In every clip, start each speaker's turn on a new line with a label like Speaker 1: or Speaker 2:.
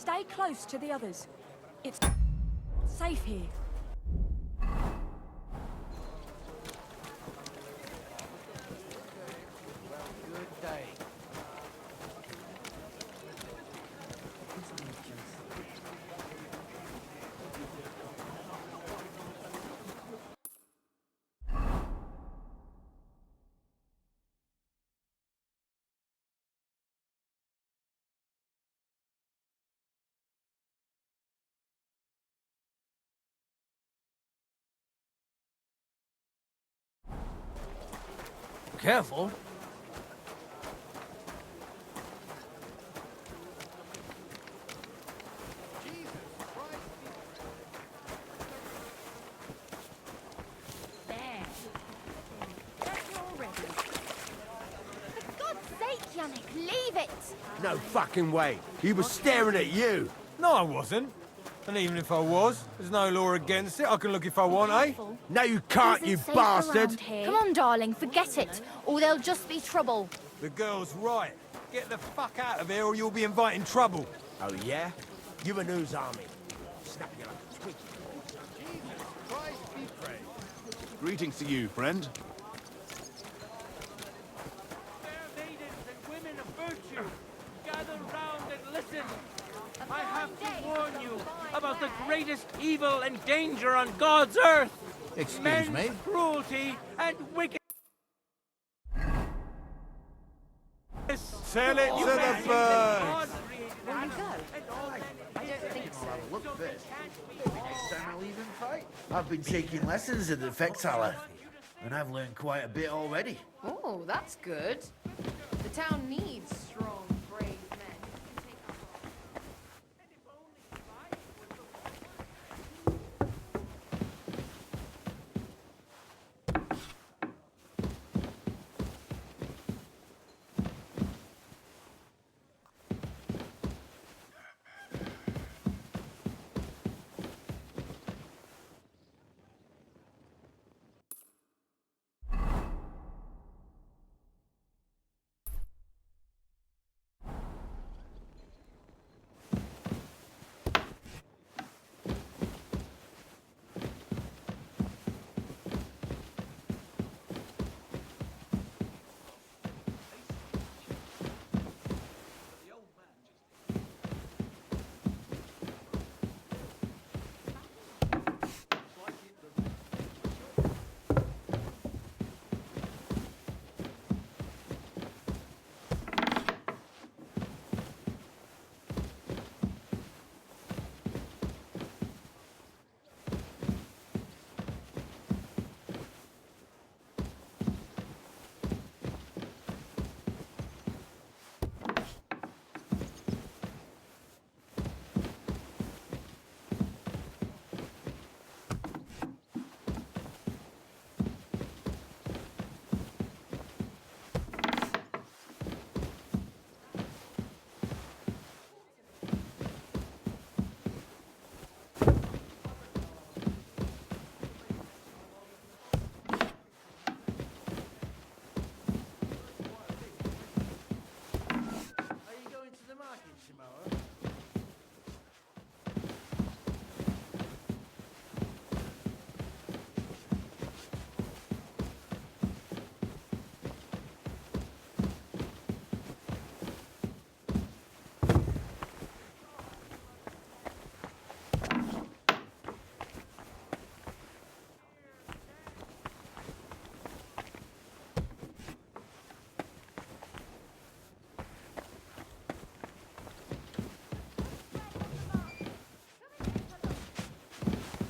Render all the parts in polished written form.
Speaker 1: Stay close to the others. It's safe here.
Speaker 2: Good day. Careful.
Speaker 3: There. That's all ready. For God's sake, Yannick, leave it!
Speaker 4: No fucking way. He was staring at you.
Speaker 2: No, I wasn't. And even if I was, there's no law against it. I can look if I want, eh?
Speaker 4: No, you can't,
Speaker 3: Isn't
Speaker 4: you
Speaker 3: safe
Speaker 4: bastard.
Speaker 3: around here. Come on, darling, forget it, or there'll just be trouble.
Speaker 2: The girl's right. Get the fuck out of here or you'll be inviting trouble.
Speaker 4: Oh, yeah? You and whose army? Snap you like a twig.
Speaker 5: Greetings to you, friend.
Speaker 6: Fair maidens and women of virtue, gather round and listen. I have to warn you about the greatest evil and danger on God's earth.
Speaker 5: Excuse
Speaker 6: Men's
Speaker 5: me.
Speaker 6: cruelty and wickedness.
Speaker 2: Tell it to the birds.
Speaker 1: Will you go?
Speaker 3: I don't think so.
Speaker 7: Look first. Next time I'll even fight. I've been taking lessons at the Fectala, and I've learned quite a bit already.
Speaker 8: Oh, that's good. The town needs strong, brave men who can take up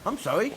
Speaker 7: I'm sorry.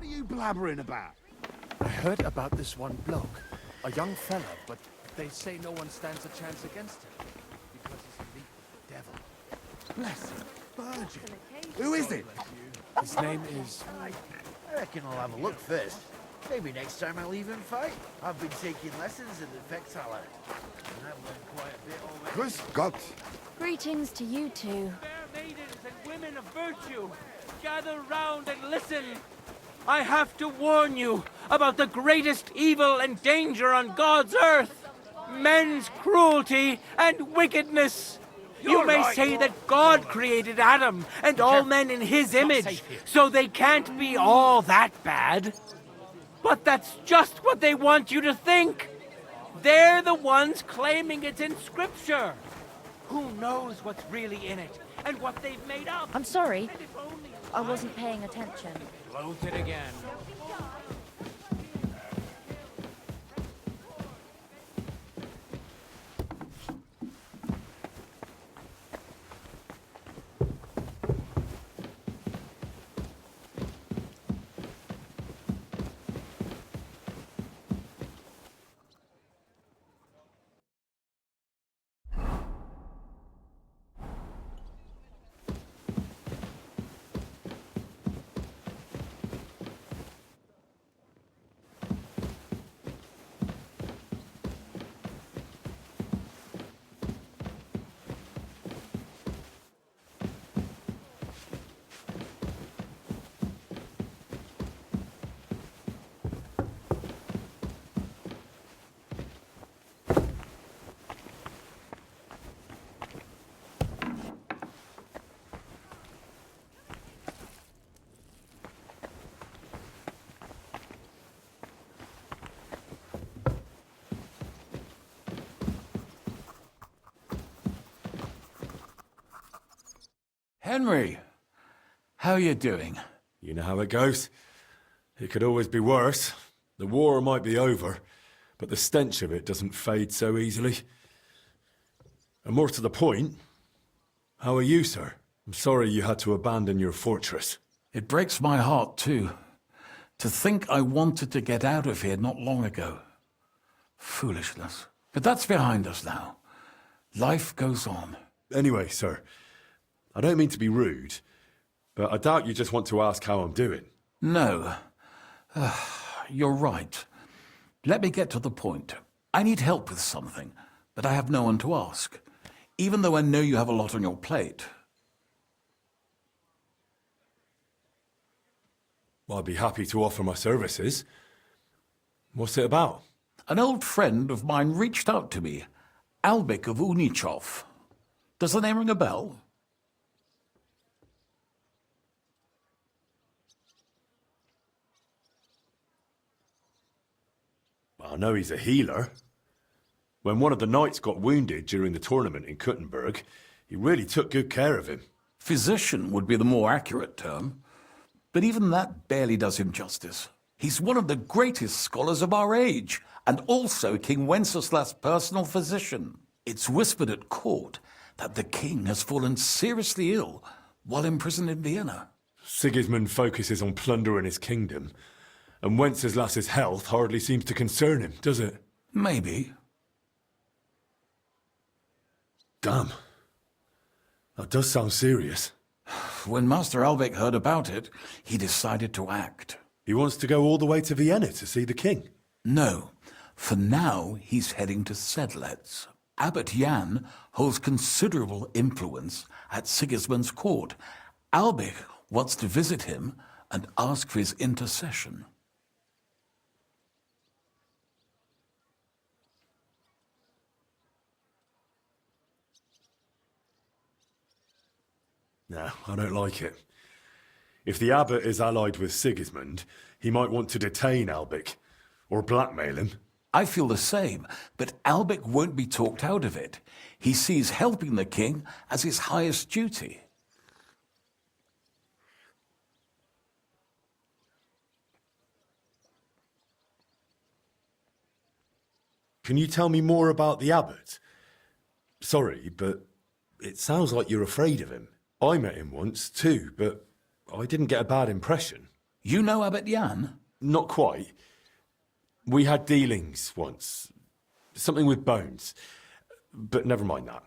Speaker 5: are you blabbering about?
Speaker 9: I heard about this one bloke, a young fella, but they say no one stands a chance against him because he's a leap devil.
Speaker 5: Bless him, Virgin. Who is it?
Speaker 9: His name is...
Speaker 7: I reckon I'll have a look first. Maybe next time I'll even fight. I've been taking lessons in the Fectaler, and I've learned quite a bit already.
Speaker 5: Grüß Gott.
Speaker 1: Greetings to you two.
Speaker 6: Fair maidens and women of virtue, gather round and listen. I have to warn you about the greatest evil and danger on God's earth. Men's cruelty and wickedness. You may say that God created Adam and all men in his image, so they can't be all that bad. But that's just what they want you to think. They're the ones claiming it's in Scripture. Who knows what's really in it and what they've made up?
Speaker 1: I'm sorry. I wasn't paying attention.
Speaker 6: Bloated again.
Speaker 10: Henry, how you doing?
Speaker 11: You know how it goes. It could always be worse. The war might be over, but the stench of it doesn't fade so easily. And more to the point, how are you, sir? I'm sorry you had to abandon your fortress.
Speaker 10: It breaks my heart, too. To think I wanted to get out of here not long ago. Foolishness. But that's behind us now. Life goes on.
Speaker 11: Anyway, sir, I don't mean to be rude, but I doubt you just want to ask how I'm doing.
Speaker 10: No. You're right. Let me get to the point. I need help with something, but I have no one to ask, even though I know you have a lot on your plate.
Speaker 11: Well, I'd be happy to offer my services. What's it about?
Speaker 10: An old friend of mine reached out to me, Albik of Unichov. Does the name ring a bell?
Speaker 11: I know he's a healer. When one of the knights got wounded during the tournament in Kuttenberg, he really took good care of him.
Speaker 10: Physician would be the more accurate term. But even that barely does him justice. He's one of the greatest scholars of our age, and also King Wenceslas's personal physician. It's whispered at court that the king has fallen seriously ill while imprisoned in Vienna.
Speaker 11: Sigismund focuses on plundering his kingdom, and Wenceslas's health hardly seems to concern him, does it?
Speaker 10: Maybe.
Speaker 11: Damn. That does sound serious.
Speaker 10: When Master Albek heard about it, he decided to act.
Speaker 11: He wants to go all the way to Vienna to see the king?
Speaker 10: No. For now, he's heading to Sedlec. Abbot Jan holds considerable influence at Sigismund's court. Albek wants to visit him and ask for his intercession.
Speaker 11: No, I don't like it. If the abbot is allied with Sigismund, he might want to detain Albik, or blackmail him.
Speaker 10: I feel the same, but Albik won't be talked out of it. He sees helping the king as his highest duty.
Speaker 11: Can you tell me more about the abbot? Sorry, but it sounds like you're afraid of him. I met him once, too, but I didn't get a bad impression.
Speaker 10: You know Abbot Jan?
Speaker 11: Not quite. We had dealings once. Something with bones. But never mind that.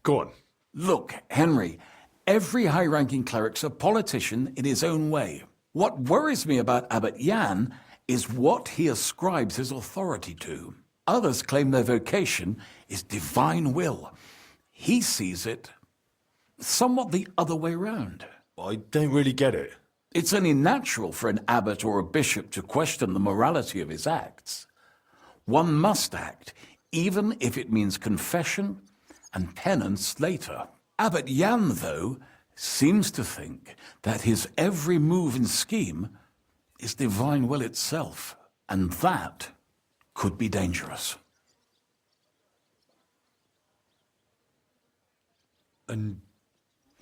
Speaker 11: Go on.
Speaker 10: Look, Henry, every high-ranking cleric's a politician in his own way. What worries me about Abbot Jan is what he ascribes his authority to. Others claim their vocation is divine will. He sees it somewhat the other way round.
Speaker 11: I don't really get it.
Speaker 10: It's only natural for an abbot or a bishop to question the morality of his acts. One must act, even if it means confession and penance later. Abbot Jan, though, seems to think that his every move and scheme is divine will itself, and that could be dangerous.
Speaker 11: And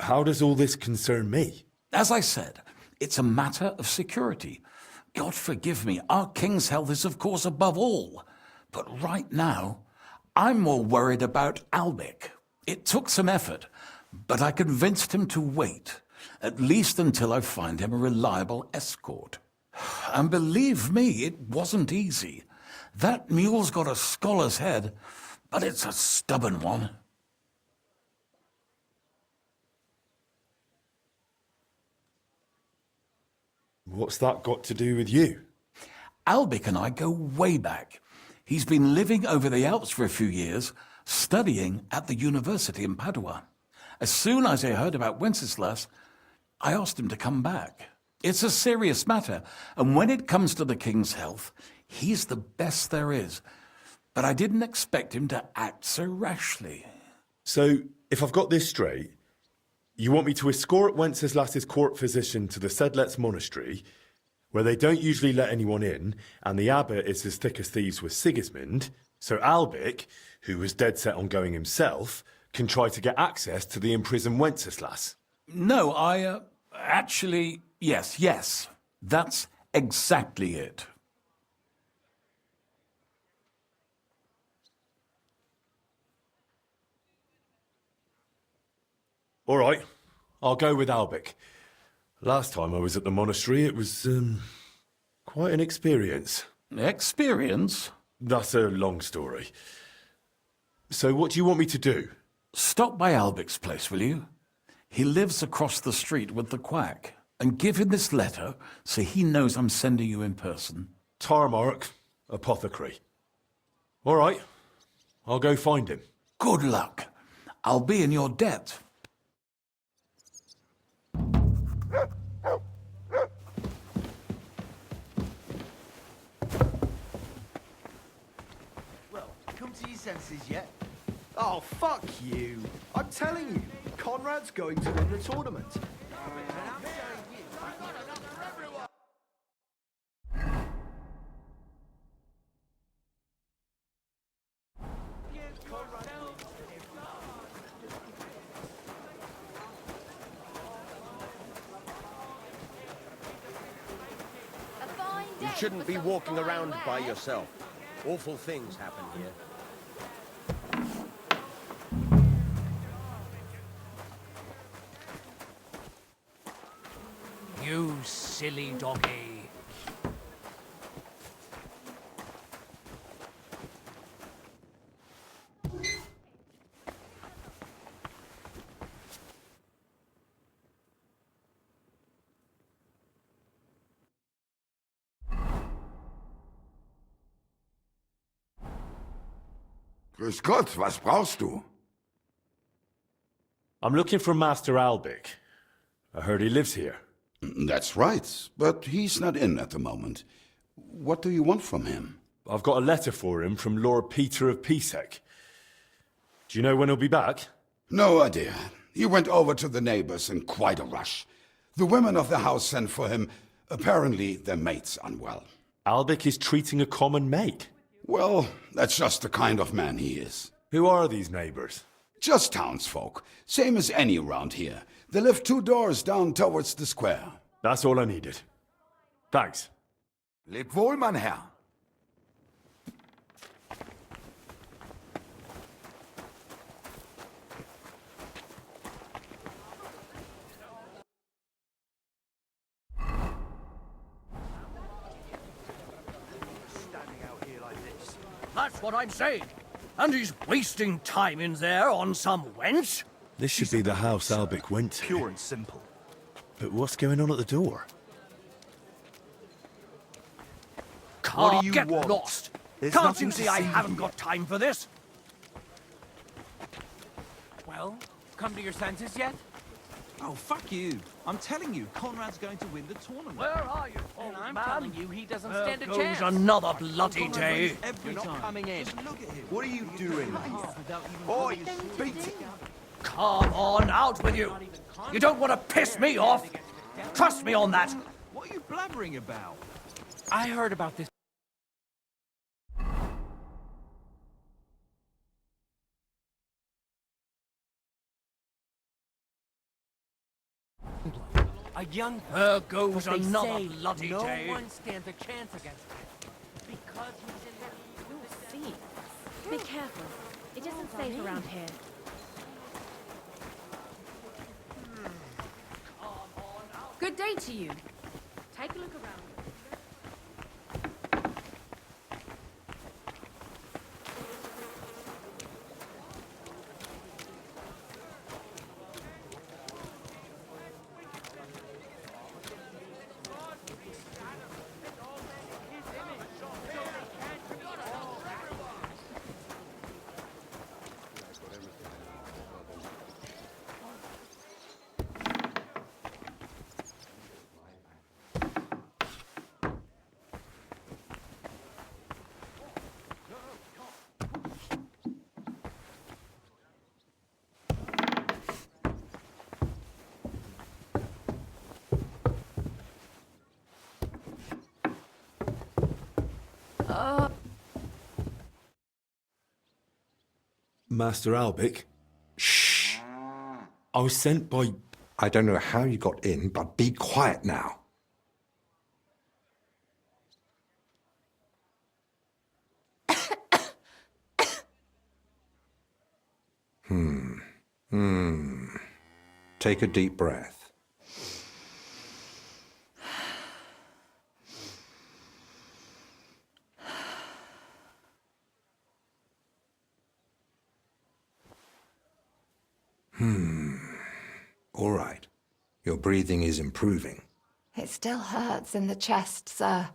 Speaker 11: how does all this concern me?
Speaker 10: As I said, it's a matter of security. God forgive me, our king's health is of course above all. But right now, I'm more worried about Albic. It took some effort, but I convinced him to wait, at least until I find him a reliable escort. And believe me, it wasn't easy. That mule's got a scholar's head, but it's a stubborn one.
Speaker 11: What's that got to do with you?
Speaker 10: Albic and I go way back. He's been living over the Alps for a few years, studying at the university in Padua. As soon as I heard about Wenceslas, I asked him to come back. It's a serious matter, and when it comes to the king's health, he's the best there is. But I didn't expect him to act so rashly.
Speaker 11: So, if I've got this straight, you want me to escort Wenceslas's court physician to the Sedlets monastery, where they don't usually let anyone in, and the abbot is as thick as thieves with Sigismund, so Albic, who was dead set on going himself, can try to get access to the imprisoned Wenceslas?
Speaker 10: No, actually, yes. That's exactly it.
Speaker 11: All right, I'll go with Albic. Last time I was at the monastery, it was, quite an experience.
Speaker 10: Experience?
Speaker 11: That's a long story. So what do you want me to do?
Speaker 10: Stop by Albic's place, will you? He lives across the street with the quack. And give him this letter so he knows I'm sending you in person.
Speaker 11: Tarmark, apothecary. All right, I'll go find him.
Speaker 10: Good luck. I'll be in your debt.
Speaker 7: Well, come to your senses yet?
Speaker 4: Oh, fuck you. I'm telling you, Conrad's going to win the tournament.
Speaker 3: A fine day
Speaker 4: You shouldn't
Speaker 3: for
Speaker 4: be
Speaker 3: some
Speaker 4: walking
Speaker 3: fine
Speaker 4: around by
Speaker 3: wear.
Speaker 4: yourself. Awful things happen here.
Speaker 6: You silly doggy.
Speaker 5: Grüß Gott, was brauchst du?
Speaker 11: I'm looking for Master Albic. I heard he lives here.
Speaker 5: That's right, but he's not in at the moment. What do you want from him?
Speaker 11: I've got a letter for him from Lord Peter of Pisek. Do you know when he'll be back?
Speaker 5: No idea. He went over to the neighbors in quite a rush. The women of the house sent for him. Apparently, their mate's unwell.
Speaker 11: Albic is treating a common mate.
Speaker 5: Well, that's just the kind of man he is.
Speaker 11: Who are these neighbors?
Speaker 5: Just townsfolk, same as any around here. They live 2 doors down towards the square.
Speaker 11: That's all I needed. Thanks.
Speaker 5: Leb wohl, mein Herr.
Speaker 12: That's what I'm saying. And he's wasting time in there on some wench?
Speaker 11: This should be the house Albic went to.
Speaker 13: Pure and simple.
Speaker 11: But what's going on at the door?
Speaker 12: Can't
Speaker 13: do you
Speaker 12: get
Speaker 13: want?
Speaker 12: lost.
Speaker 13: There's
Speaker 12: Can't
Speaker 13: nothing
Speaker 12: you
Speaker 13: to
Speaker 12: see I
Speaker 13: see
Speaker 12: haven't
Speaker 13: here.
Speaker 12: got time for this?
Speaker 6: Well, come to your senses yet?
Speaker 13: Oh, fuck you. I'm telling you, Conrad's going to win the tournament.
Speaker 12: Where are you, old
Speaker 6: And I'm
Speaker 12: man?
Speaker 6: telling you, he doesn't
Speaker 12: There
Speaker 6: stand a
Speaker 12: goes
Speaker 6: chance.
Speaker 12: another bloody
Speaker 13: Conrad
Speaker 12: day.
Speaker 13: wins every
Speaker 6: You're not
Speaker 13: time.
Speaker 6: coming in.
Speaker 13: Just look at him. What are you doing? Boy, beat it.
Speaker 12: Come on, out with you. You don't want to piss me off. Trust me on that.
Speaker 13: What are you blabbering about?
Speaker 6: I heard about this. A young
Speaker 12: There goes
Speaker 6: but they
Speaker 12: another
Speaker 6: say
Speaker 12: bloody
Speaker 6: no
Speaker 12: day.
Speaker 6: one stands a chance against him because he's in the
Speaker 1: See. Be careful. It isn't safe around here.
Speaker 8: Good day to you. Take a look around.
Speaker 11: Master Albic? Shh. I was sent by...
Speaker 14: I don't know how you got in, but be quiet now. Take a deep breath. All right. Your breathing is improving.
Speaker 15: It still hurts in the chest, sir.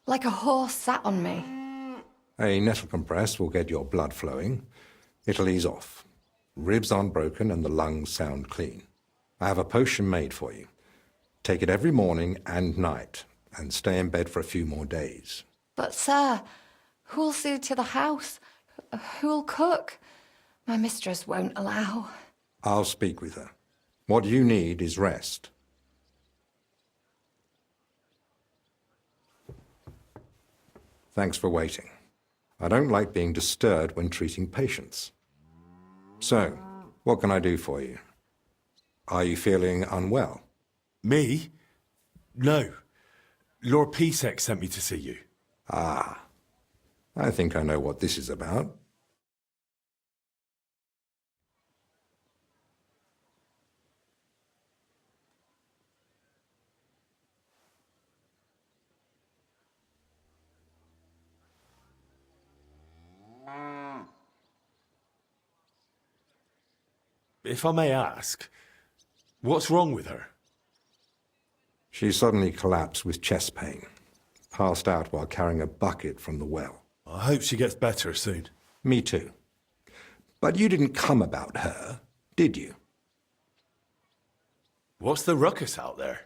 Speaker 15: Like a horse sat on me.
Speaker 14: A nettle compress will get your blood flowing. It'll ease off. Ribs aren't broken and the lungs sound clean. I have a potion made for you. Take it every morning and night, and stay in bed for a few more days.
Speaker 15: But, sir, who'll see to the house? Who'll cook? My mistress won't allow.
Speaker 14: I'll speak with her. What you need is rest. Thanks for waiting. I don't like being disturbed when treating patients. So, what can I do for you? Are you feeling unwell?
Speaker 11: Me? No. Lord Pisek sent me to see you.
Speaker 14: Ah, I think I know what this is about.
Speaker 11: If I may ask, what's wrong with her?
Speaker 14: She suddenly collapsed with chest pain, passed out while carrying a bucket from the well.
Speaker 11: I hope she gets better soon.
Speaker 14: Me too. But you didn't come about her, did you?
Speaker 11: What's the ruckus out there?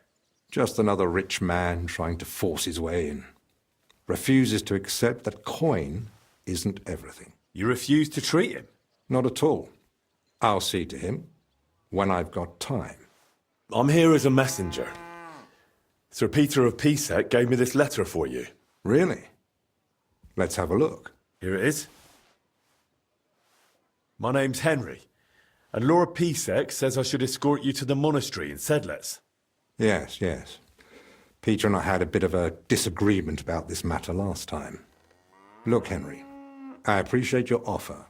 Speaker 14: Just another rich man trying to force his way in. Refuses to accept that coin isn't everything.
Speaker 11: You refuse to treat him?
Speaker 14: Not at all. I'll see to him when I've got time.
Speaker 11: I'm here as a messenger. Sir Peter of Pisek gave me this letter for you.
Speaker 14: Really? Let's have a look.
Speaker 11: Here it is. My name's Henry, and Lord Pisek says I should escort you to the monastery in Sedlitz.
Speaker 14: Yes, yes. Peter and I had a bit of a disagreement about this matter last time. Look, Henry, I appreciate your offer,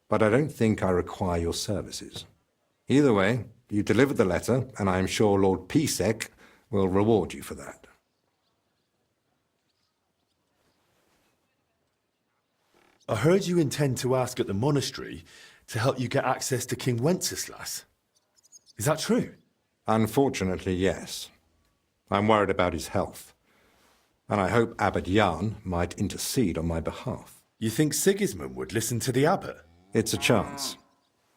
Speaker 14: but I don't think I require your services. Either way, you delivered the letter, and I am sure Lord Pisek will reward you for that.
Speaker 11: I heard you intend to ask at the monastery to help you get access to King Wenceslas. Is that true?
Speaker 14: Unfortunately, yes. I'm worried about his health, and I hope Abbot Jan might intercede on my behalf.
Speaker 11: You think Sigismund would listen to the abbot?
Speaker 14: It's a chance,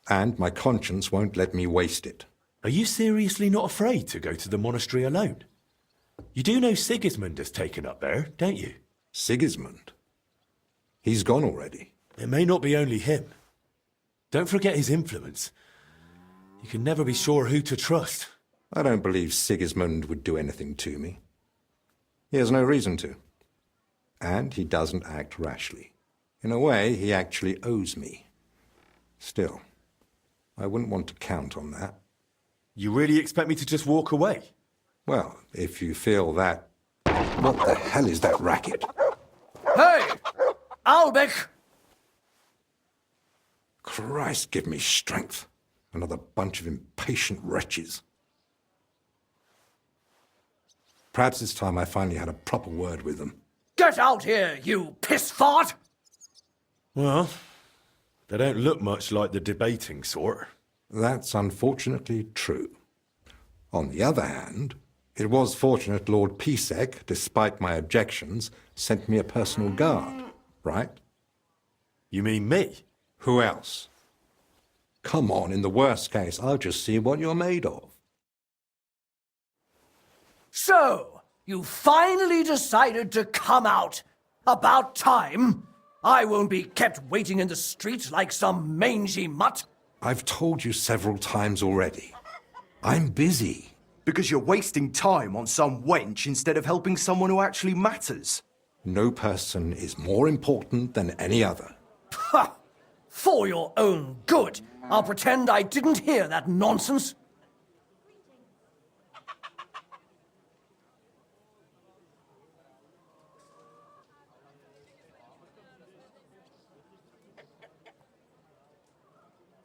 Speaker 14: and my conscience won't let me waste it.
Speaker 11: Are you seriously not afraid to go to the monastery alone? You do know Sigismund has taken up there, don't you?
Speaker 14: Sigismund? He's gone already.
Speaker 11: It may not be only him. Don't forget his influence. You can never be sure who to trust.
Speaker 14: I don't believe Sigismund would do anything to me. He has no reason to. And he doesn't act rashly. In a way, he actually owes me. Still, I wouldn't want to count on that.
Speaker 11: You really expect me to just walk away?
Speaker 14: Well, if you feel that... What the hell is that racket?
Speaker 12: Hey! Albec!
Speaker 14: Christ, give me strength. Another bunch of impatient wretches. Perhaps it's time I finally had a proper word with them.
Speaker 12: Get out here, you piss fart!
Speaker 11: Well, they don't look much like the debating sort.
Speaker 14: That's unfortunately true. On the other hand, it was fortunate Lord Pisek, despite my objections, sent me a personal guard, right?
Speaker 11: You mean me?
Speaker 14: Who else? Come on, in the worst case, I'll just see what you're made of.
Speaker 12: So, you finally decided to come out. About time. I won't be kept waiting in the street like some mangy mutt.
Speaker 14: I've told you several times already. I'm busy.
Speaker 4: Because you're wasting time on some wench instead of helping someone who actually matters.
Speaker 14: No person is more important than any other.
Speaker 12: Ha! For your own good, I'll pretend I didn't hear that nonsense.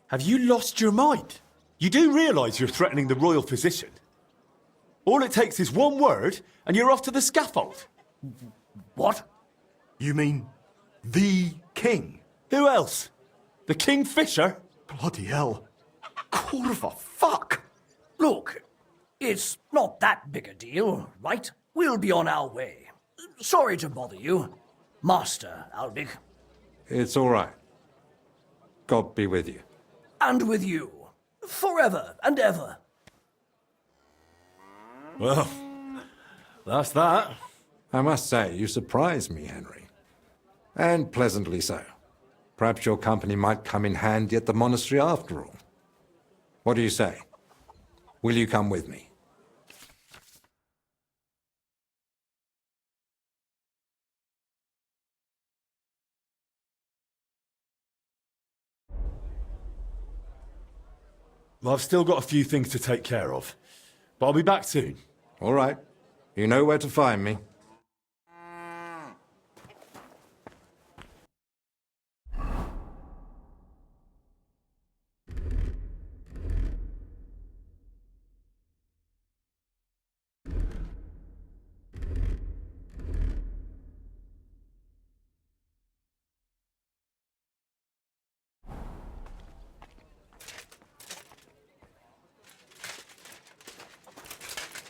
Speaker 11: Have you lost your mind? You do realise you're threatening the royal physician? All it takes is one word, and you're off to the scaffold.
Speaker 12: What?
Speaker 4: You mean the king?
Speaker 11: Who else? The Kingfisher?
Speaker 4: Bloody hell. What the fuck?
Speaker 12: Look, it's not that big a deal, right? We'll be on our way. Sorry to bother you, Master Albec.
Speaker 14: It's all right. God be with you.
Speaker 12: And with you. Forever and ever.
Speaker 11: Well, that's that.
Speaker 14: I must say, you surprise me, Henry. And pleasantly so. Perhaps your company might come in handy at the monastery after all. What do you say? Will you come with me?
Speaker 11: I've still got a few things to take care of, but I'll be back soon.
Speaker 14: All right. You know where to find me.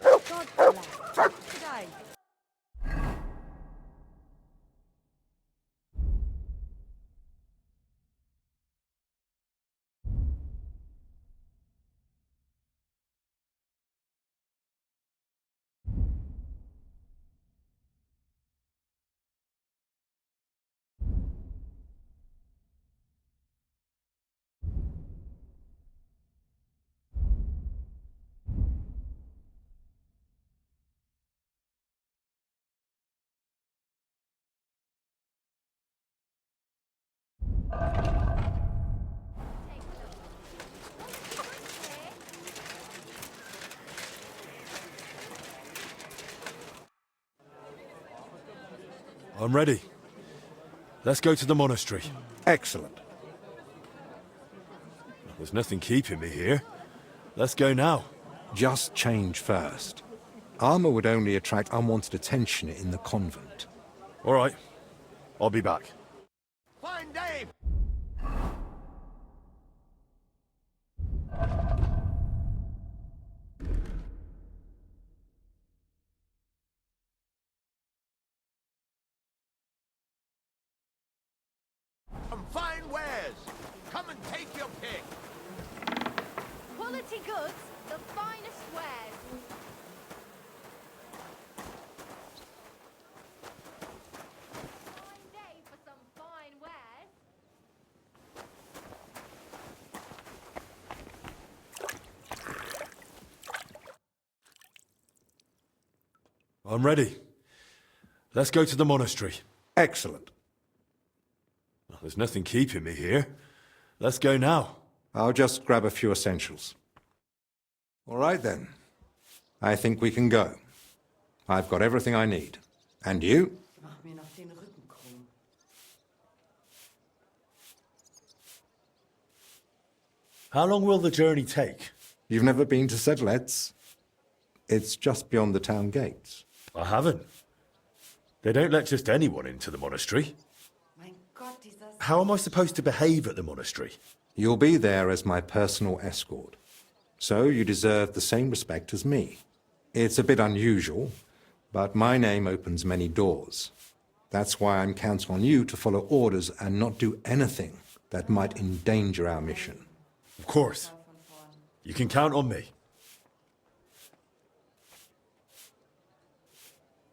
Speaker 1: God bless. Today.
Speaker 11: I'm ready. Let's go to the monastery.
Speaker 14: Excellent.
Speaker 11: There's nothing keeping me here. Let's go now.
Speaker 14: Just change first. Armor would only attract unwanted attention in the convent.
Speaker 11: All right. I'll be back.
Speaker 7: Find Dave! Some fine wares! Come and take your pick!
Speaker 3: Quality goods, the finest wares. Fine day for some fine wares.
Speaker 11: I'm ready. Let's go to the monastery.
Speaker 14: Excellent.
Speaker 11: Well, there's nothing keeping me here. Let's go now.
Speaker 14: I'll just grab a few essentials. All right then. I think we can go. I've got everything I need. And you?
Speaker 11: How long will the journey take?
Speaker 14: You've never been to Sedlets? It's just beyond the town gates.
Speaker 11: I haven't. They don't let just anyone into the monastery. How am I supposed to behave at the monastery?
Speaker 14: You'll be there as my personal escort. So you deserve the same respect as me. It's a bit unusual, but my name opens many doors. That's why I'm counting on you to follow orders and not do anything that might endanger our mission.
Speaker 11: Of course. You can count on me.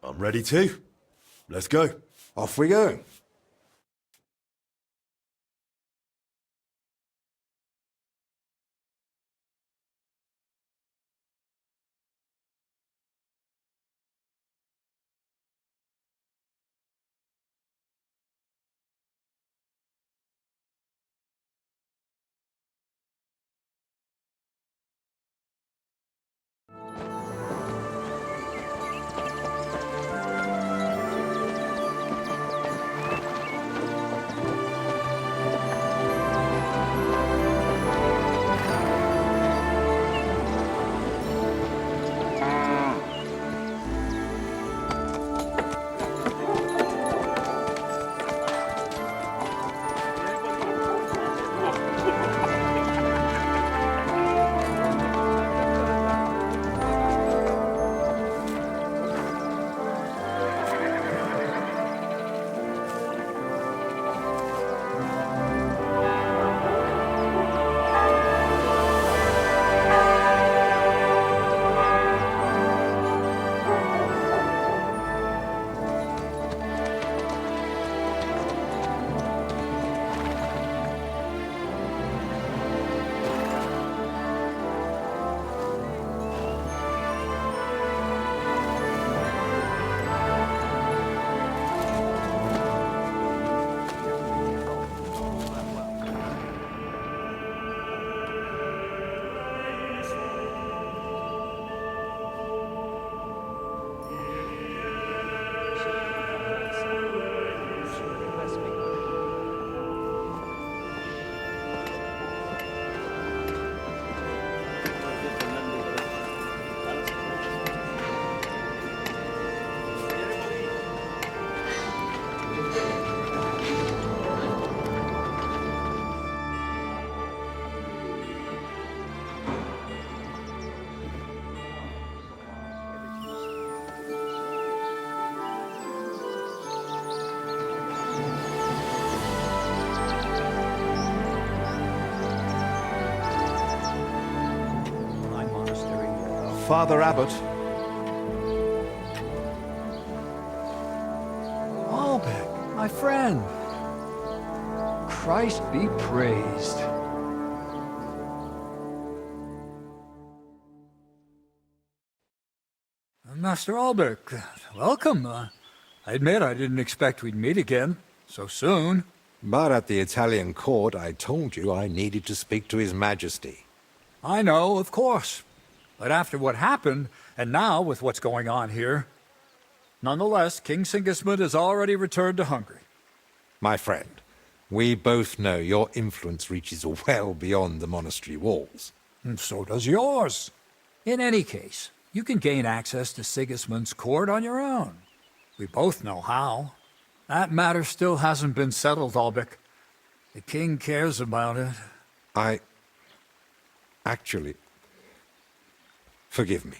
Speaker 11: I'm ready too. Let's go.
Speaker 14: Off we go.
Speaker 4: Father Abbot.
Speaker 16: Albeck, my friend. Christ be praised. Master Albeck, welcome. I admit I didn't expect we'd meet again so soon.
Speaker 14: But at the Italian court, I told you I needed to speak to His Majesty.
Speaker 16: I know, of course. But after what happened, and now with what's going on here, nonetheless, King Sigismund has already returned to Hungary.
Speaker 14: My friend, we both know your influence reaches well beyond the monastery walls.
Speaker 16: And so does yours. In any case, you can gain access to Sigismund's court on your own. We both know how. That matter still hasn't been settled, Albic. The king cares about it.
Speaker 14: Actually, forgive me.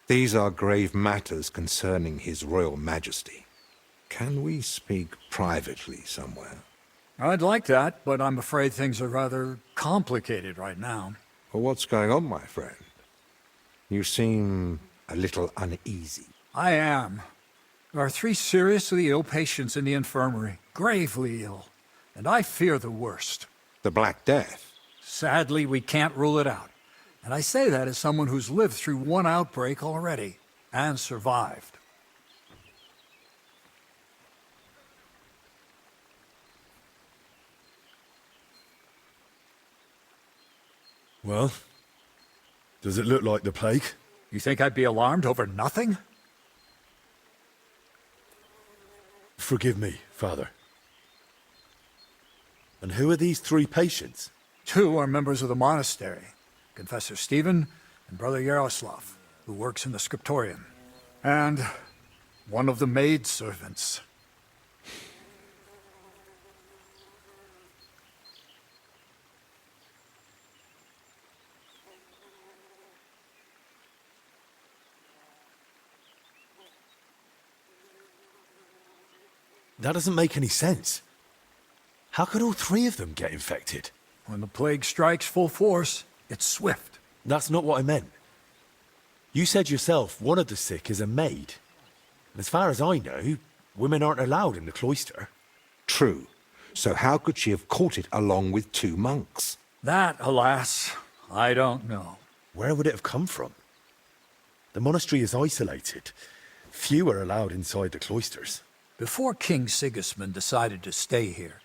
Speaker 14: These are grave matters concerning His Royal Majesty. Can we speak privately somewhere?
Speaker 16: I'd like that, but I'm afraid things are rather complicated right now.
Speaker 14: Well, what's going on, my friend? You seem a little uneasy.
Speaker 16: I am. There are 3 seriously ill patients in the infirmary, gravely ill, and I fear the worst.
Speaker 14: The Black Death?
Speaker 16: Sadly, we can't rule it out. And I say that as someone who's lived through one outbreak already, and survived.
Speaker 11: Well, does it look like the plague?
Speaker 16: You think I'd be alarmed over nothing?
Speaker 11: Forgive me, Father. And who are these 3 patients?
Speaker 16: 2 are members of the monastery, Confessor Stephen and Brother Yaroslav, who works in the scriptorium, and one of the maidservants.
Speaker 11: That doesn't make any sense. How could all 3 of them get infected?
Speaker 16: When the plague strikes full force, it's swift.
Speaker 11: That's not what I meant. You said yourself one of the sick is a maid. And as far as I know, women aren't allowed in the cloister.
Speaker 14: True. So how could she have caught it along with 2 monks?
Speaker 16: That, alas, I don't know.
Speaker 11: Where would it have come from? The monastery is isolated. Few are allowed inside the cloisters.
Speaker 16: Before King Sigismund decided to stay here,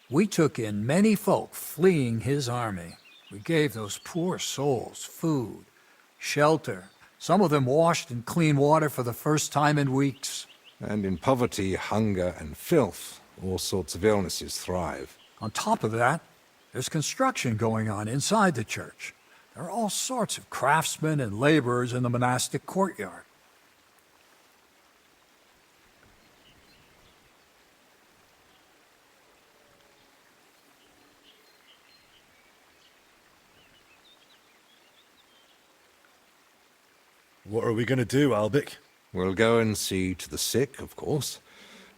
Speaker 16: we took in many folk fleeing his army. We gave those poor souls food, shelter. Some of them washed in clean water for the first time in weeks.
Speaker 14: And in poverty, hunger, and filth, all sorts of illnesses thrive.
Speaker 16: On top of that, there's construction going on inside the church. There are all sorts of craftsmen and laborers in the monastic courtyard.
Speaker 11: What are we going to do, Albic?
Speaker 14: We'll go and see to the sick, of course.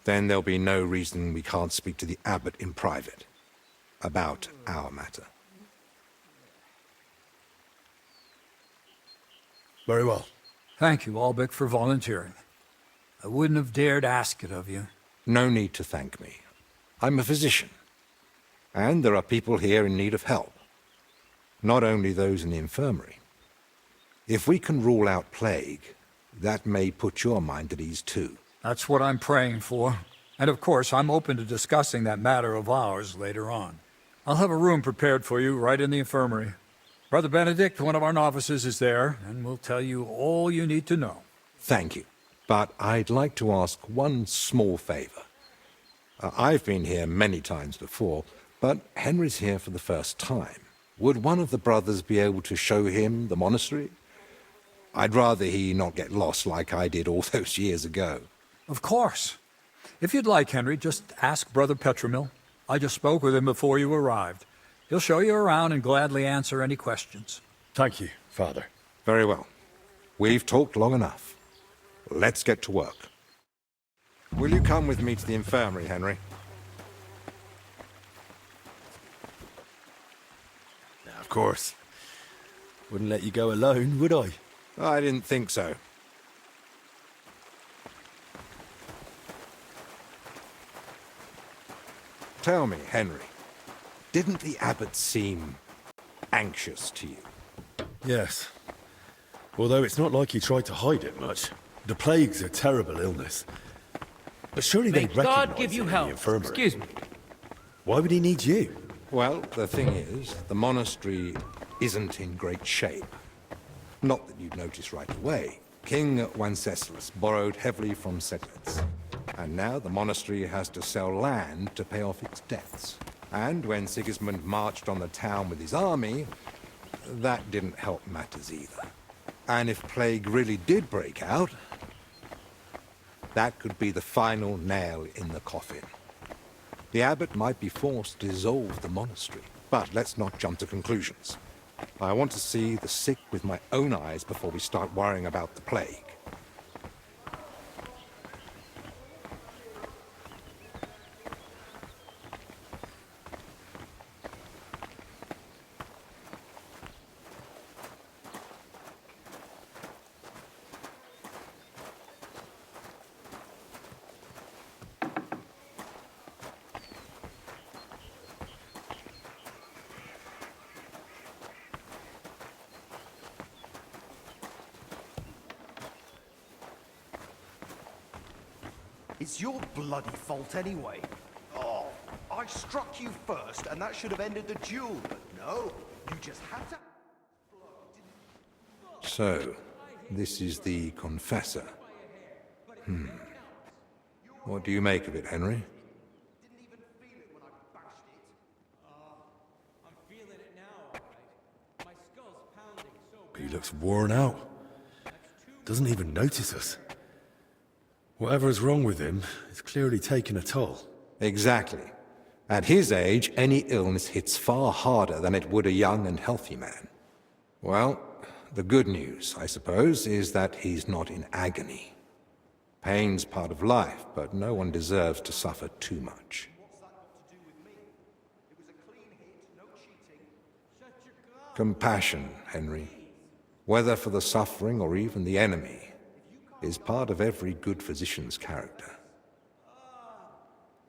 Speaker 14: Then there'll be no reason we can't speak to the abbot in private about our matter.
Speaker 11: Very well.
Speaker 16: Thank you, Albic, for volunteering. I wouldn't have dared ask it of you.
Speaker 14: No need to thank me. I'm a physician. And there are people here in need of help. Not only those in the infirmary. If we can rule out plague, that may put your mind at ease too.
Speaker 16: That's what I'm praying for. And of course, I'm open to discussing that matter of ours later on. I'll have a room prepared for you right in the infirmary. Brother Benedict, one of our novices, is there, and will tell you all you need to know.
Speaker 14: Thank you. But I'd like to ask one small favor. I've been here many times before, but Henry's here for the first time. Would one of the brothers be able to show him the monastery? I'd rather he not get lost like I did all those years ago.
Speaker 16: Of course. If you'd like, Henry, just ask Brother Petramil. I just spoke with him before you arrived. He'll show you around and gladly answer any questions.
Speaker 11: Thank you, Father.
Speaker 14: Very well. We've talked long enough. Let's get to work. Will you come with me to the infirmary, Henry?
Speaker 11: Of course. Wouldn't let you go alone, would I?
Speaker 14: I didn't think so. Tell me, Henry, didn't the abbot seem anxious to you?
Speaker 11: Yes. Although it's not like he tried to hide it much. The plague's a terrible illness. But surely
Speaker 6: May
Speaker 11: they'd recognize
Speaker 6: God give you
Speaker 11: it in
Speaker 6: help.
Speaker 11: the infirmary.
Speaker 6: Excuse me.
Speaker 11: Why would he need you?
Speaker 14: Well, the thing is, the monastery isn't in great shape. Not that you'd notice right away. King Wenceslas borrowed heavily from settlers. And now the monastery has to sell land to pay off its debts. And when Sigismund marched on the town with his army, that didn't help matters either. And if plague really did break out, That could be the final nail in the coffin. The abbot might be forced to dissolve the monastery, but let's not jump to conclusions. I want to see the sick with my own eyes before we start worrying about the plague.
Speaker 4: It's your bloody fault anyway. Oh, I struck you first, and that should have ended the duel, but no, you just had to...
Speaker 14: So, this is the confessor. What do you make of it, Henry?
Speaker 11: He looks worn out. Doesn't even notice us. Whatever's wrong with him, it's clearly taken a toll.
Speaker 14: Exactly. At his age, any illness hits far harder than it would a young and healthy man. Well, the good news, I suppose, is that he's not in agony. Pain's part of life, but no one deserves to suffer too much. Compassion, Henry, whether for the suffering or even the enemy, is part of every good physician's character.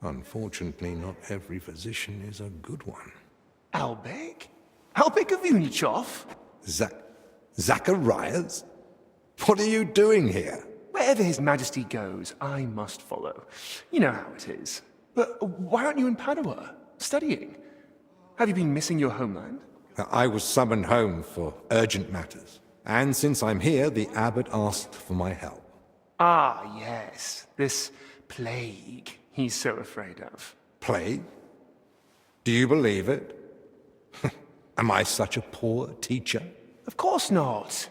Speaker 14: Unfortunately, not every physician is a good one.
Speaker 17: Albek? Albek of Unichov?
Speaker 14: Zacharias? What are you doing here?
Speaker 17: Wherever His Majesty goes, I must follow. You know how it is. But why aren't you in Padua, studying? Have you been missing your homeland?
Speaker 14: I was summoned home for urgent matters. And since I'm here, the abbot asked for my help.
Speaker 17: Ah, yes. This plague he's so afraid of.
Speaker 14: Plague? Do you believe it? Am I such a poor teacher?
Speaker 17: Of course not.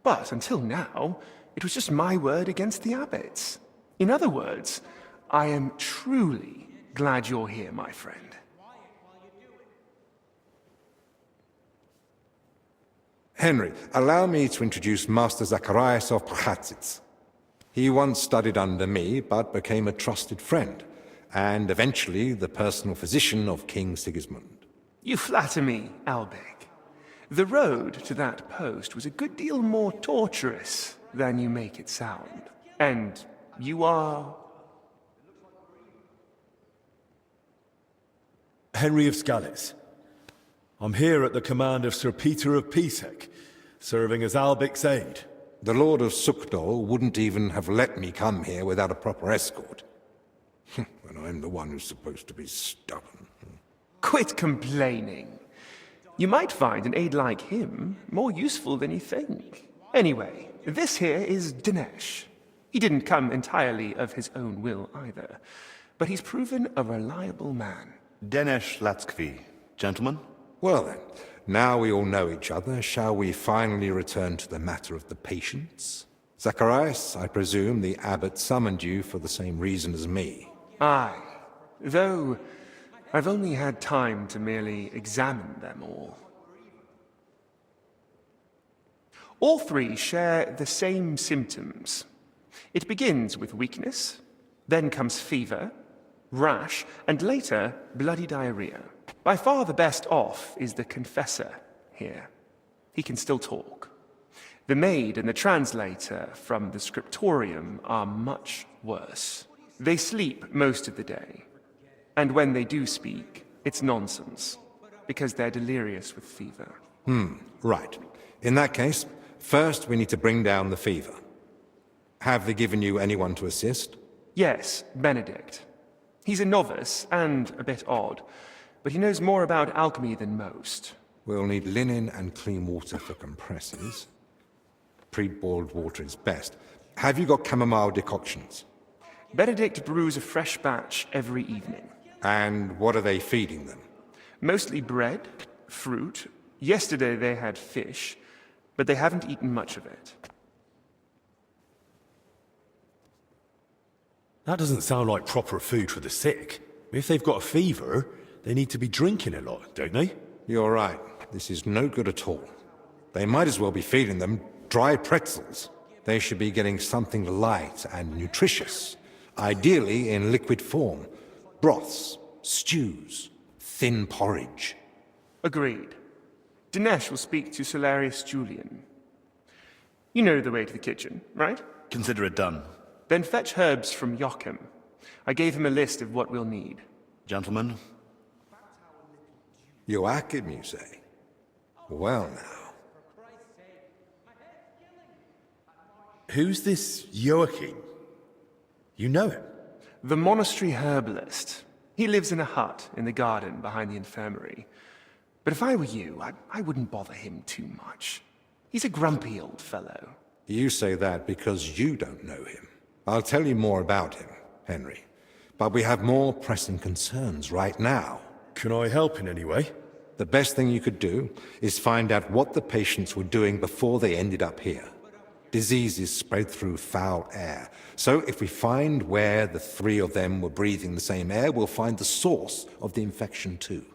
Speaker 17: But until now, it was just my word against the abbot's. In other words, I am truly glad you're here, my friend.
Speaker 14: Henry, allow me to introduce Master Zacharias of Prchatsitz. He once studied under me, but became a trusted friend, and eventually the personal physician of King Sigismund.
Speaker 17: You flatter me, Albek. The road to that post was a good deal more torturous than you make it sound. And you are...
Speaker 11: Henry of Skalitz. I'm here at the command of Sir Peter of Pisek, serving as Albek's aide.
Speaker 14: The Lord of Sukdol wouldn't even have let me come here without a proper escort. When I'm the one who's supposed to be stubborn.
Speaker 17: Quit complaining. You might find an aide like him more useful than you think. Anyway, this here is Dinesh. He didn't come entirely of his own will either, but he's proven a reliable man.
Speaker 18: Dinesh Latskvi, gentlemen.
Speaker 14: Well then, now we all know each other, shall we finally return to the matter of the patients? Zacharias, I presume the abbot summoned you for the same reason as me.
Speaker 17: Aye, though I've only had time to merely examine them all. All three share the same symptoms. It begins with weakness, then comes fever, rash, and later bloody diarrhea. By far the best off is the confessor here. He can still talk. The maid and the translator from the scriptorium are much worse. They sleep most of the day, and when they do speak, it's nonsense, because they're delirious with fever.
Speaker 14: Right. In that case, first we need to bring down the fever. Have they given you anyone to assist?
Speaker 17: Yes, Benedict. He's a novice and a bit odd, but he knows more about alchemy than most.
Speaker 14: We'll need linen and clean water for compresses. Pre-boiled water is best. Have you got chamomile decoctions?
Speaker 17: Benedict brews a fresh batch every evening.
Speaker 14: And what are they feeding them?
Speaker 17: Mostly bread, fruit. Yesterday they had fish, but they haven't eaten much of it.
Speaker 11: That doesn't sound like proper food for the sick. If they've got a fever, they need to be drinking a lot, don't they?
Speaker 14: You're right. This is no good at all. They might as well be feeding them dry pretzels. They should be getting something light and nutritious, ideally in liquid form. Broths, stews, thin porridge.
Speaker 17: Agreed. Dinesh will speak to Solarius Julian. You know the way to the kitchen, right?
Speaker 18: Consider it done.
Speaker 17: Then fetch herbs from Joachim. I gave him a list of what we'll need.
Speaker 18: Gentlemen.
Speaker 14: Joachim, you say? Well now.
Speaker 11: Who's this Joachim? You know him?
Speaker 17: The monastery herbalist. He lives in a hut in the garden behind the infirmary. But if I were you, I wouldn't bother him too much. He's a grumpy old fellow.
Speaker 14: You say that because you don't know him. I'll tell you more about him, Henry. But we have more pressing concerns right now.
Speaker 11: Can I help in any way?
Speaker 14: The best thing you could do is find out what the patients were doing before they ended up here. Diseases spread through foul air. So if we find where the three of them were breathing the same air, we'll find the source of the infection too.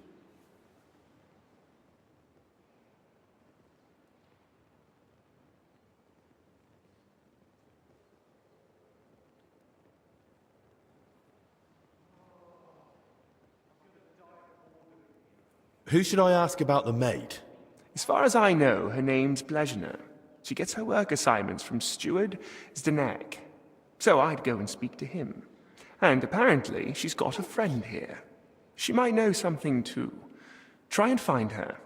Speaker 11: Who should I ask about the maid?
Speaker 17: As far as I know, her name's Blezhna. She gets her work assignments from Steward Zdenek. So I'd go and speak to him. And apparently, she's got a friend here. She might know something too. Try and find her.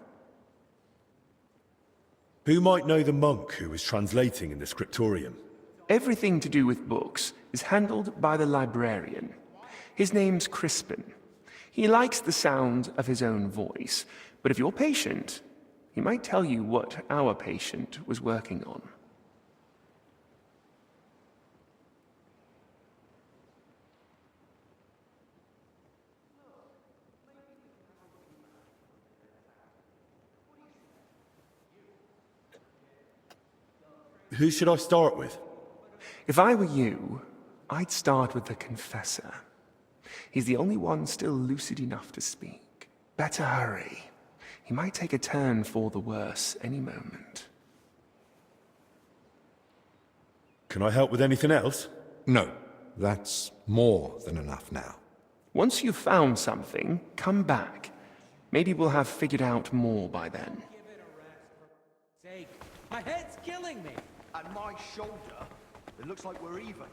Speaker 11: Who might know the monk who was translating in the scriptorium?
Speaker 17: Everything to do with books is handled by the librarian. His name's Crispin. He likes the sound of his own voice, but if you're patient, he might tell you what our patient was working on.
Speaker 11: Who should I start with?
Speaker 17: If I were you, I'd start with the confessor. He's the only one still lucid enough to speak. Better hurry. He might take a turn for the worse any moment.
Speaker 11: Can I help with anything else?
Speaker 14: No, that's more than enough now.
Speaker 17: Once you've found something, come back. Maybe we'll have figured out more by then.
Speaker 6: My head's killing me.
Speaker 4: And my shoulder, it looks like we're even.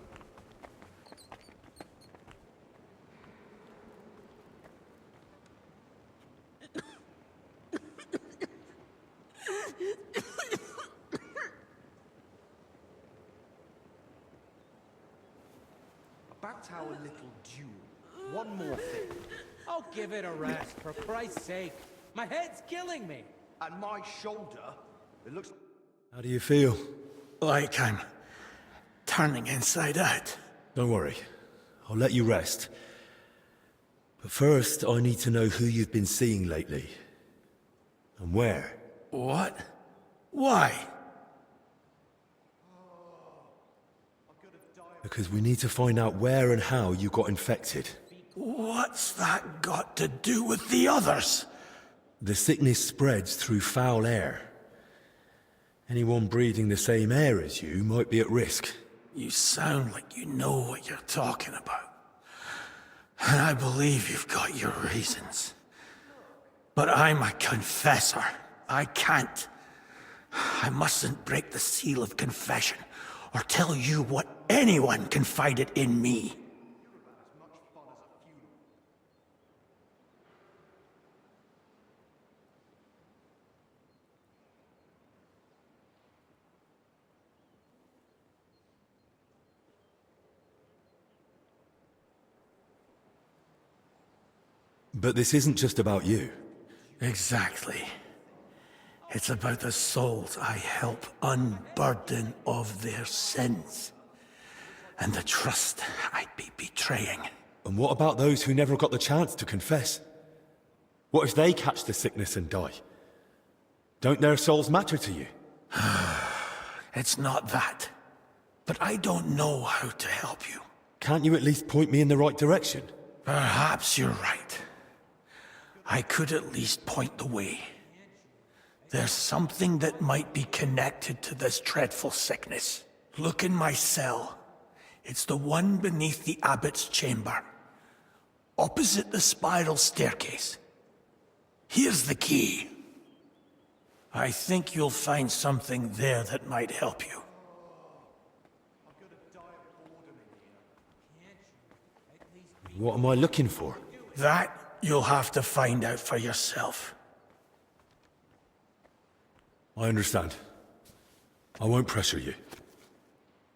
Speaker 4: About our little duel, one more thing.
Speaker 6: Oh, give it a rest, for Christ's sake. My head's killing me.
Speaker 4: And my shoulder, it looks...
Speaker 11: How do you feel?
Speaker 12: Like I'm turning inside out.
Speaker 11: Don't worry. I'll let you rest. But first, I need to know who you've been seeing lately. And where.
Speaker 12: What? Why?
Speaker 11: Because we need to find out where and how you got infected.
Speaker 12: What's that got to do with the others?
Speaker 11: The sickness spreads through foul air. Anyone breathing the same air as you might be at risk.
Speaker 12: You sound like you know what you're talking about. And I believe you've got your reasons. But I'm a confessor. I can't. I mustn't break the seal of confession or tell you what anyone confided in me.
Speaker 11: But this isn't just about you.
Speaker 12: Exactly. It's about the souls I help unburden of their sins. And the trust I'd be betraying.
Speaker 11: And what about those who never got the chance to confess? What if they catch the sickness and die? Don't their souls matter to you?
Speaker 12: It's not that. But I don't know how to help you.
Speaker 11: Can't you at least point me in the right direction?
Speaker 12: Perhaps you're right. I could at least point the way. There's something that might be connected to this dreadful sickness. Look in my cell. It's the one beneath the abbot's chamber, opposite the spiral staircase. Here's the key. I think you'll find something there that might help you.
Speaker 11: What am I looking for?
Speaker 12: That you'll have to find out for yourself.
Speaker 11: I understand. I won't pressure you.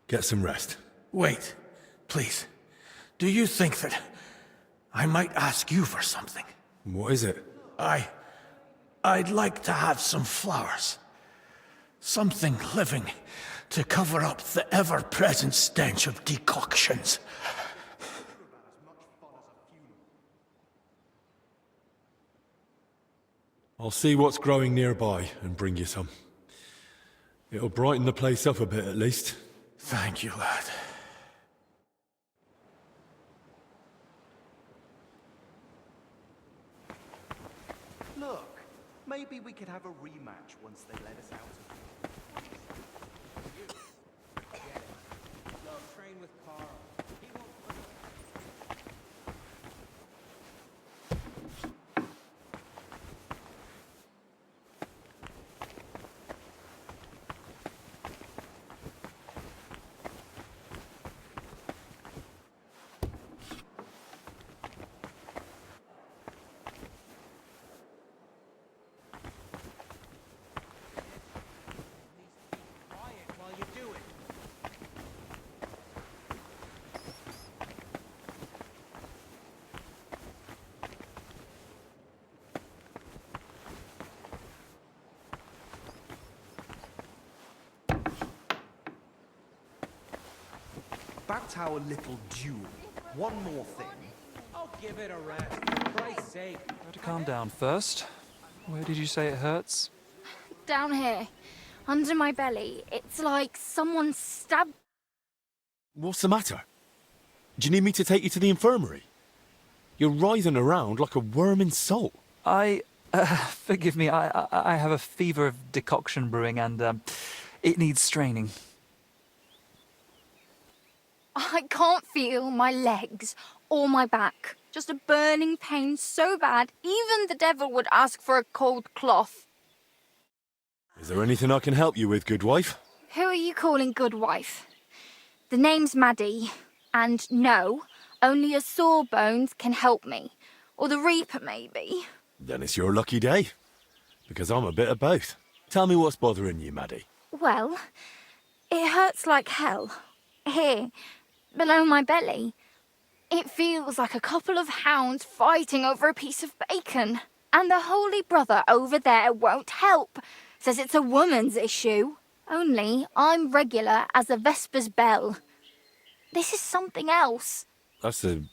Speaker 11: Get some rest.
Speaker 12: Wait, please. Do you think that I might ask you for something?
Speaker 11: What is it?
Speaker 12: I'd like to have some flowers. Something living to cover up the ever-present stench of decoctions.
Speaker 11: I'll see what's growing nearby and bring you some. It'll brighten the place up a bit at least.
Speaker 12: Thank you, lad.
Speaker 4: Look, maybe we could have a rematch once they let us out of here.
Speaker 6: Train with Carl. He won't.
Speaker 4: Back to our little duel. One more thing.
Speaker 6: I'll give it a rest, for Christ's sake.
Speaker 19: Better calm down first. Where did you say it hurts?
Speaker 3: Down here, under my belly, it's like someone stabbed.
Speaker 11: What's the matter? Do you need me to take you to the infirmary? You're writhing around like a worm in salt.
Speaker 19: Forgive me, I have a fever of decoction brewing and it needs straining.
Speaker 3: I can't feel my legs or my back. Just a burning pain so bad, even the devil would ask for a cold cloth.
Speaker 11: Is there anything I can help you with, good wife?
Speaker 3: Who are you calling good wife? The name's Maddie, and no, only a sawbones can help me. Or the Reaper, maybe.
Speaker 11: Then it's your lucky day. Because I'm a bit of both. Tell me what's bothering you, Maddie.
Speaker 3: Well, it hurts like hell. Here, below my belly. It feels like a couple of hounds fighting over a piece of bacon. And the Holy Brother over there won't help. Says it's a woman's issue. Only I'm regular as a Vesper's bell. This is something else.
Speaker 11: That's a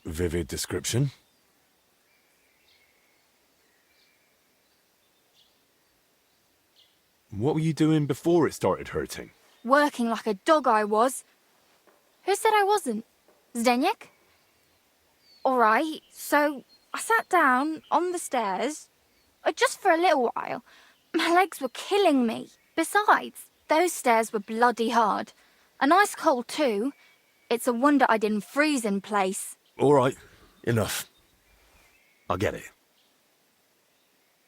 Speaker 11: vivid description. What were you doing before it started hurting?
Speaker 3: Working like a dog I was. Who said I wasn't? Zdeněk? All right, so I sat down on the stairs, just for a little while. My legs were killing me. Besides, those stairs were bloody hard. And ice cold too. It's a wonder I didn't freeze in place.
Speaker 11: All right, enough. I get it.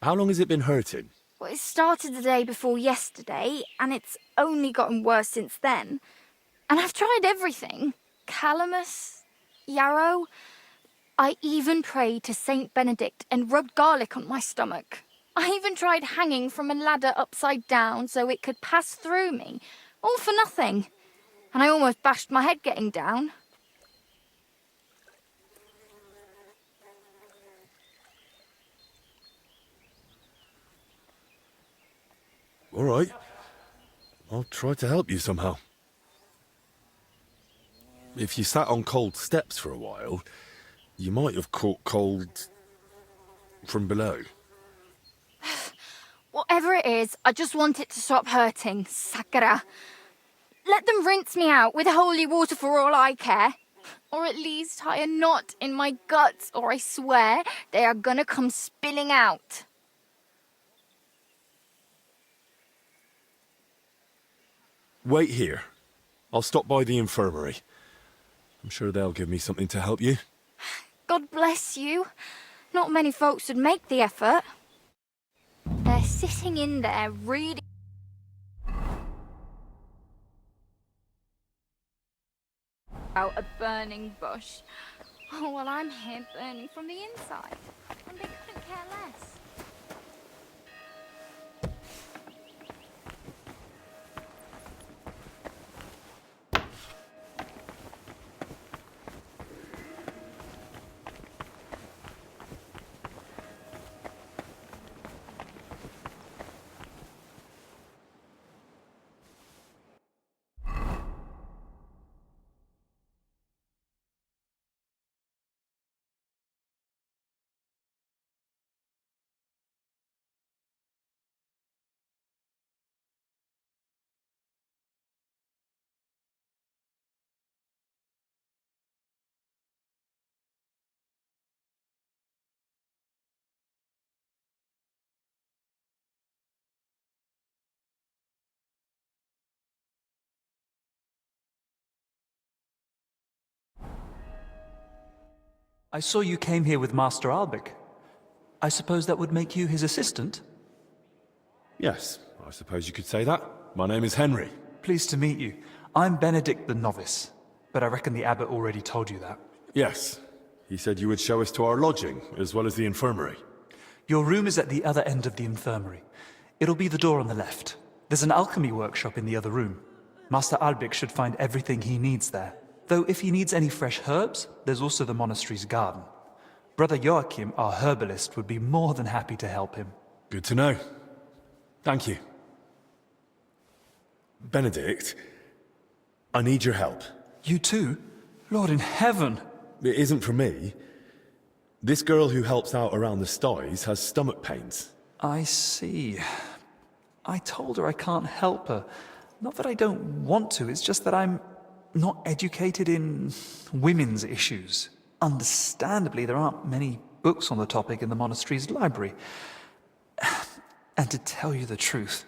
Speaker 11: How long has it been hurting?
Speaker 3: Well, it started the day before yesterday, and it's only gotten worse since then. And I've tried everything. Calamus, yarrow. I even prayed to Saint Benedict and rubbed garlic on my stomach. I even tried hanging from a ladder upside down so it could pass through me. All for nothing. And I almost bashed my head getting down.
Speaker 11: All right. I'll try to help you somehow. If you sat on cold steps for a while, you might have caught cold from below.
Speaker 3: Whatever it is, I just want it to stop hurting. Sakura. Let them rinse me out with holy water for all I care. Or at least tie a knot in my guts, or I swear they are gonna come spilling out.
Speaker 11: Wait here. I'll stop by the infirmary. I'm sure they'll give me something to help you.
Speaker 3: God bless you. Not many folks would make the effort. They're sitting in there reading out a burning bush. Oh, well, I'm here burning from the inside. And they couldn't care less.
Speaker 19: I saw you came here with Master Albic. I suppose that would make you his assistant?
Speaker 11: Yes, I suppose you could say that. My name is Henry.
Speaker 19: Pleased to meet you. I'm Benedict the Novice, but I reckon the abbot already told you that.
Speaker 11: Yes. He said you would show us to our lodging, as well as the infirmary.
Speaker 19: Your room is at the other end of the infirmary. It'll be the door on the left. There's an alchemy workshop in the other room. Master Albic should find everything he needs there. Though if he needs any fresh herbs, there's also the monastery's garden. Brother Joachim, our herbalist, would be more than happy to help him.
Speaker 11: Good to know. Thank you. Benedict, I need your help.
Speaker 19: You too? Lord in heaven!
Speaker 11: It isn't for me. This girl who helps out around the sties has stomach pains.
Speaker 19: I see. I told her I can't help her. Not that I don't want to, it's just that I'm not educated in women's issues. Understandably, there aren't many books on the topic in the monastery's library. And to tell you the truth,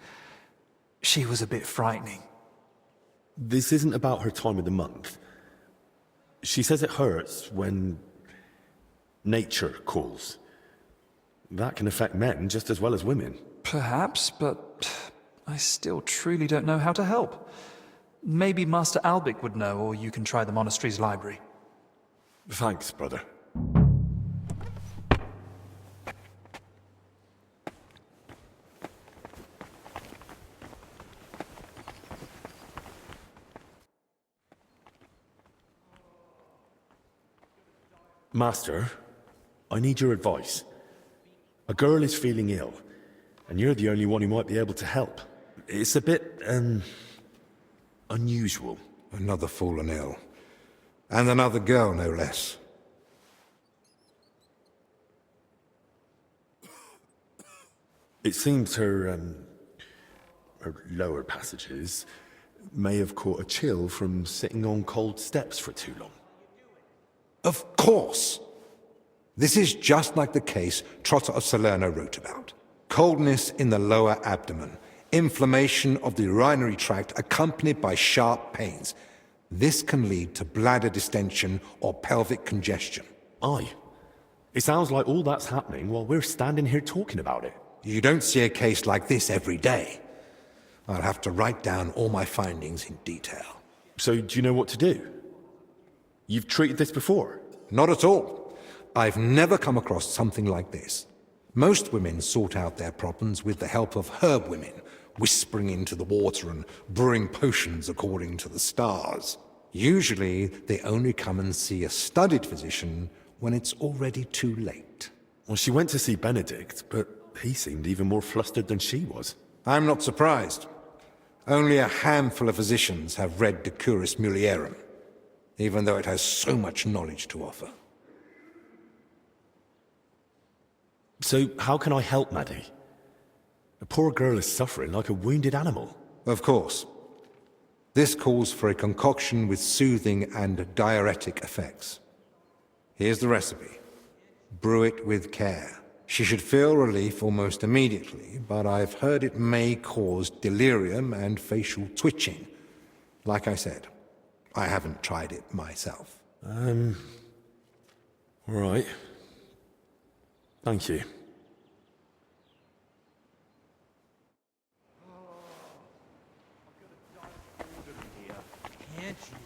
Speaker 19: she was a bit frightening.
Speaker 11: This isn't about her time of the month. She says it hurts when nature calls. That can affect men just as well as women.
Speaker 19: Perhaps, but I still truly don't know how to help. Maybe Master Albic would know, or you can try the monastery's library.
Speaker 11: Thanks, brother. Master, I need your advice. A girl is feeling ill, and you're the only one who might be able to help. It's a bit, unusual.
Speaker 14: Another fallen ill. And another girl, no less.
Speaker 11: It seems her lower passages may have caught a chill from sitting on cold steps for too long.
Speaker 14: Of course! This is just like the case Trotter of Salerno wrote about. Coldness in the lower abdomen. Inflammation of the urinary tract accompanied by sharp pains. This can lead to bladder distension or pelvic congestion.
Speaker 11: Aye. It sounds like all that's happening while we're standing here talking about it.
Speaker 14: You don't see a case like this every day. I'll have to write down all my findings in detail.
Speaker 11: So do you know what to do? You've treated this before?
Speaker 14: Not at all. I've never come across something like this. Most women sort out their problems with the help of herb women, whispering into the water and brewing potions according to the stars. Usually, they only come and see a studied physician when it's already too late.
Speaker 11: Well, she went to see Benedict, but he seemed even more flustered than she was.
Speaker 14: I'm not surprised. Only a handful of physicians have read De Curis Mulierum, even though it has so much knowledge to offer.
Speaker 11: So how can I help Maddie? The poor girl is suffering like a wounded animal.
Speaker 14: Of course. This calls for a concoction with soothing and diuretic effects. Here's the recipe. Brew it with care. She should feel relief almost immediately, but I've heard it may cause delirium and facial twitching. Like I said, I haven't tried it myself.
Speaker 11: All right. Thank you.
Speaker 6: Can't you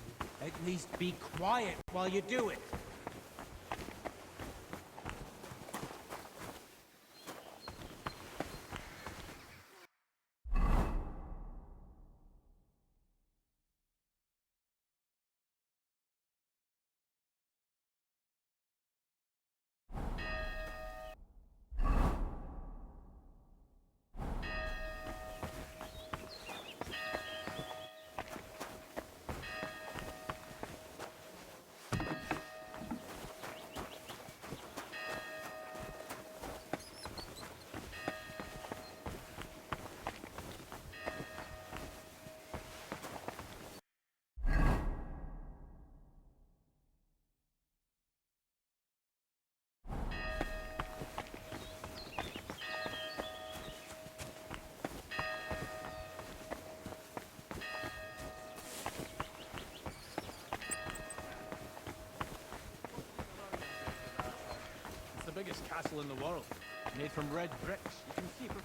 Speaker 6: at least be quiet while you do it?
Speaker 13: Biggest castle in the world, made from red bricks. You can see from...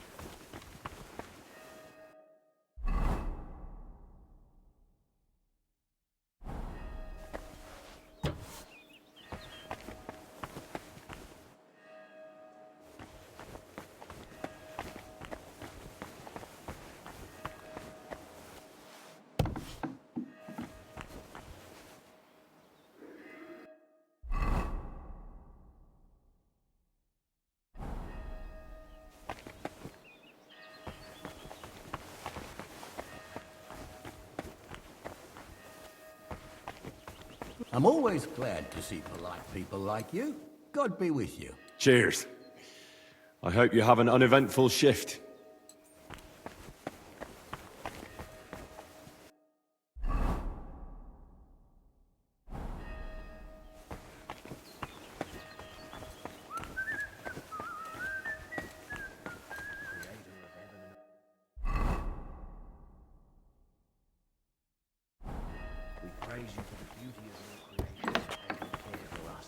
Speaker 20: I'm always glad to see polite people like you. God be with you.
Speaker 11: Cheers. I hope you have an uneventful shift.
Speaker 7: We praise you for the beauty of your creation and your care for us.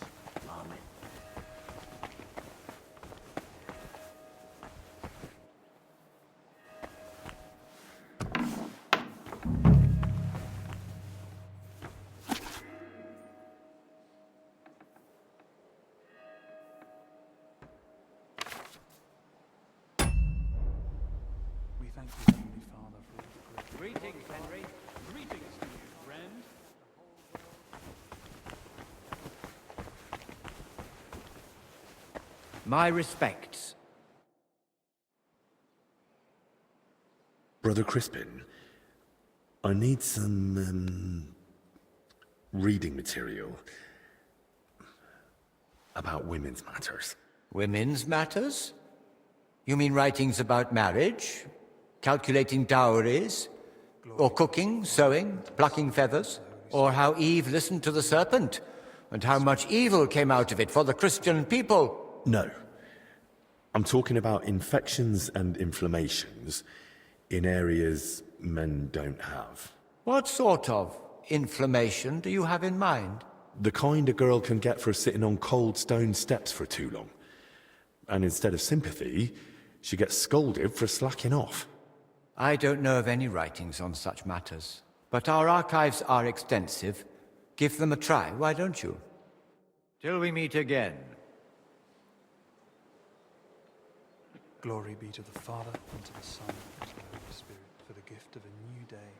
Speaker 7: Amen.
Speaker 19: We thank you, Heavenly Father, for all the great...
Speaker 6: Greetings, Henry. Greetings to you, friend.
Speaker 21: My respects.
Speaker 11: Brother Crispin, I need some reading material about women's matters.
Speaker 21: Women's matters? You mean writings about marriage? Calculating dowries? Or cooking, sewing, plucking feathers? Or how Eve listened to the serpent? And how much evil came out of it for the Christian people?
Speaker 11: No. I'm talking about infections and inflammations in areas men don't have.
Speaker 21: What sort of inflammation do you have in mind?
Speaker 11: The kind a girl can get for sitting on cold stone steps for too long. And instead of sympathy, she gets scolded for slacking off.
Speaker 21: I don't know of any writings on such matters, but our archives are extensive. Give them a try, why don't you? Till we meet again.
Speaker 19: Glory be to the Father, and to the Son, and to the Holy Spirit, for the gift of a new day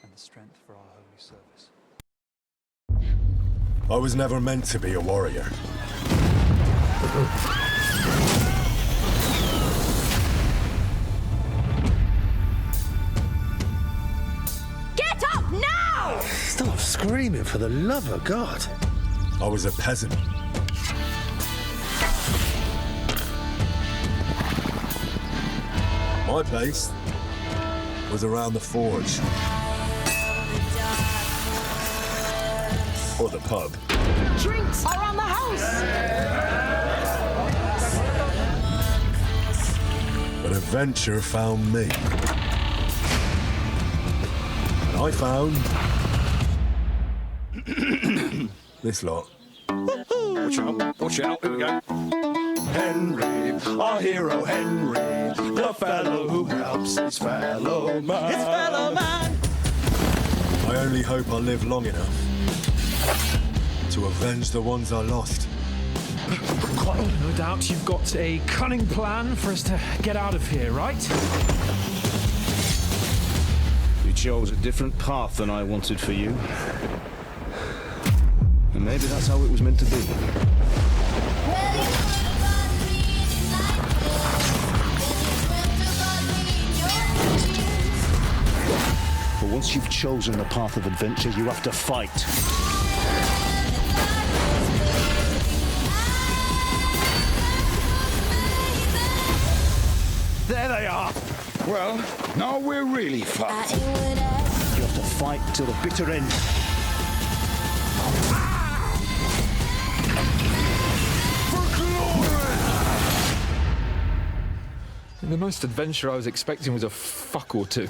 Speaker 19: and the strength for our holy service.
Speaker 11: I was never meant to be a warrior.
Speaker 1: Get up now!
Speaker 12: Stop screaming, for the love of God.
Speaker 11: I was a peasant. My place was around the forge. Or the pub.
Speaker 2: Drinks around the house!
Speaker 11: But adventure found me. And I found... this lot.
Speaker 5: Watch out, watch out, here we go. Henry, our hero Henry, the fellow who helps his fellow man. His fellow man!
Speaker 11: I only hope I live long enough to avenge the ones I lost.
Speaker 22: No doubt you've got a cunning plan for us to get out of here, right?
Speaker 13: You chose a different path than I wanted for you. And maybe that's how it was meant to be. But once you've chosen the path of adventure, you have to fight.
Speaker 5: There they are. Well, now we're really fucked.
Speaker 13: You have to fight till the bitter end.
Speaker 22: The most adventure I was expecting was a fuck or two.